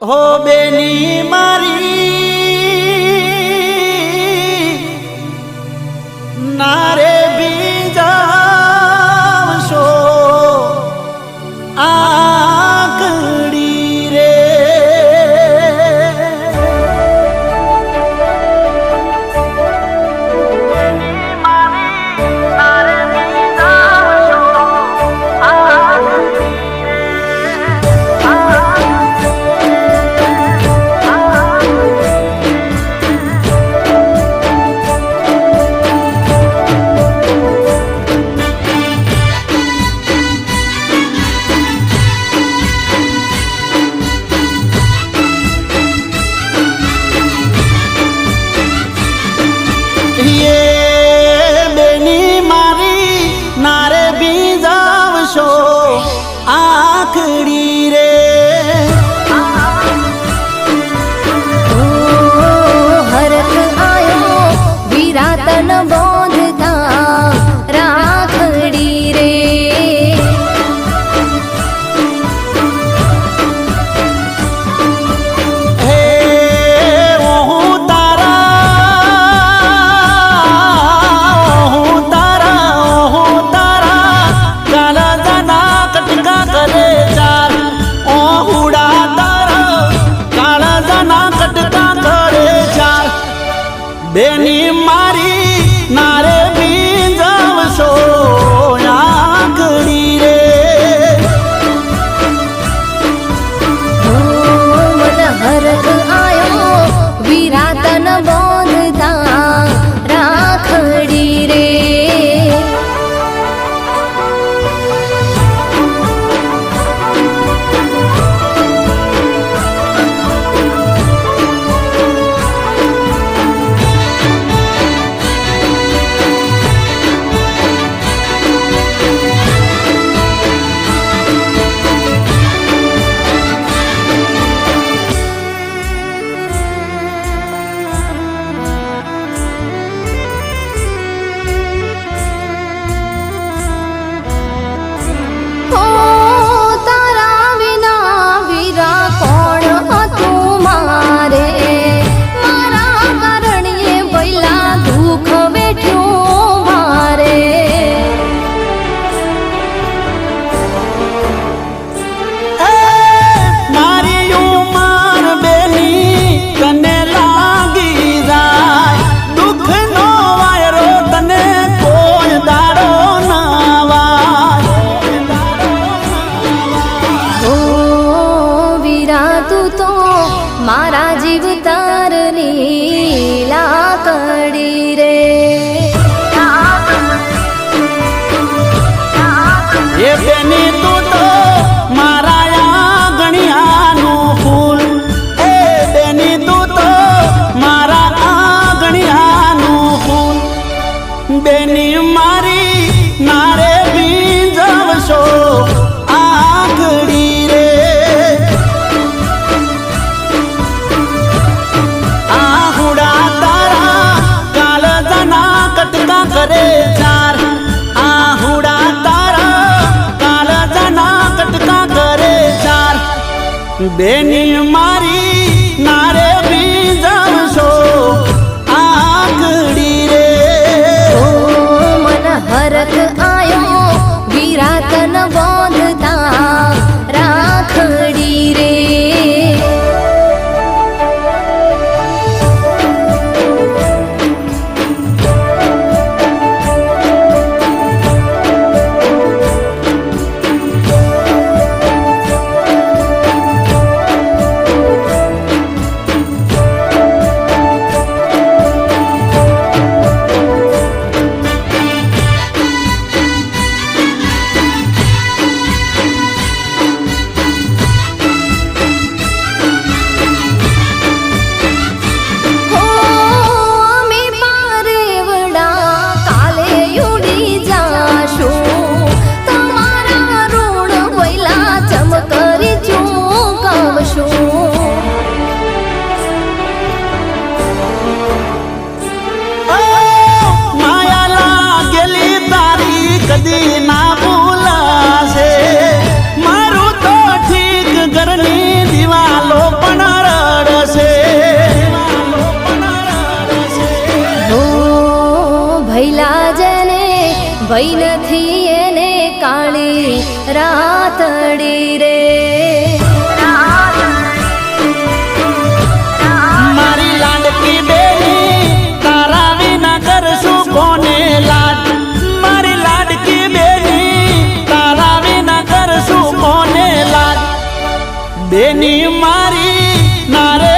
હો બેની મારી નારે બીજાવશો આકડી રે આખડી રે હરખ આયો વિરાતન બોંધતા રાખડી રે હે હું તારા કાળા કટકા કરે ચાર ઓહુડા તારા કાળા જાના કટકા કરે ચાર બેની મારી નારે બીજાવશો આકડી રે મન હરખ આયો વિરાતન બોંધતા રાખડી રે મારા જીવ તારની લાકડી રે એ બેની તું તો મારા આંગણિયાનું ફૂલ એ બેની તું તો મારા આંગણિયાનું ફૂલ બેની મારી નારે બીજાવશો આકડી રે કરે ચાર આહુડા તારા કાળા જાના કટકા કરે ચાર બેની મારી નારે બીજાવશો આકડી રે મન હરખ આયો વિરાતન બોંધતા રાખડી રે ભઈ નથી એને કાળી રાતડી રે. મારી લાડકી બેની તારા વિના કરશું કોને લાડ. મારી લાડકી બેની તારા વિના કરશું કોને લાડ. બેની મારી નારે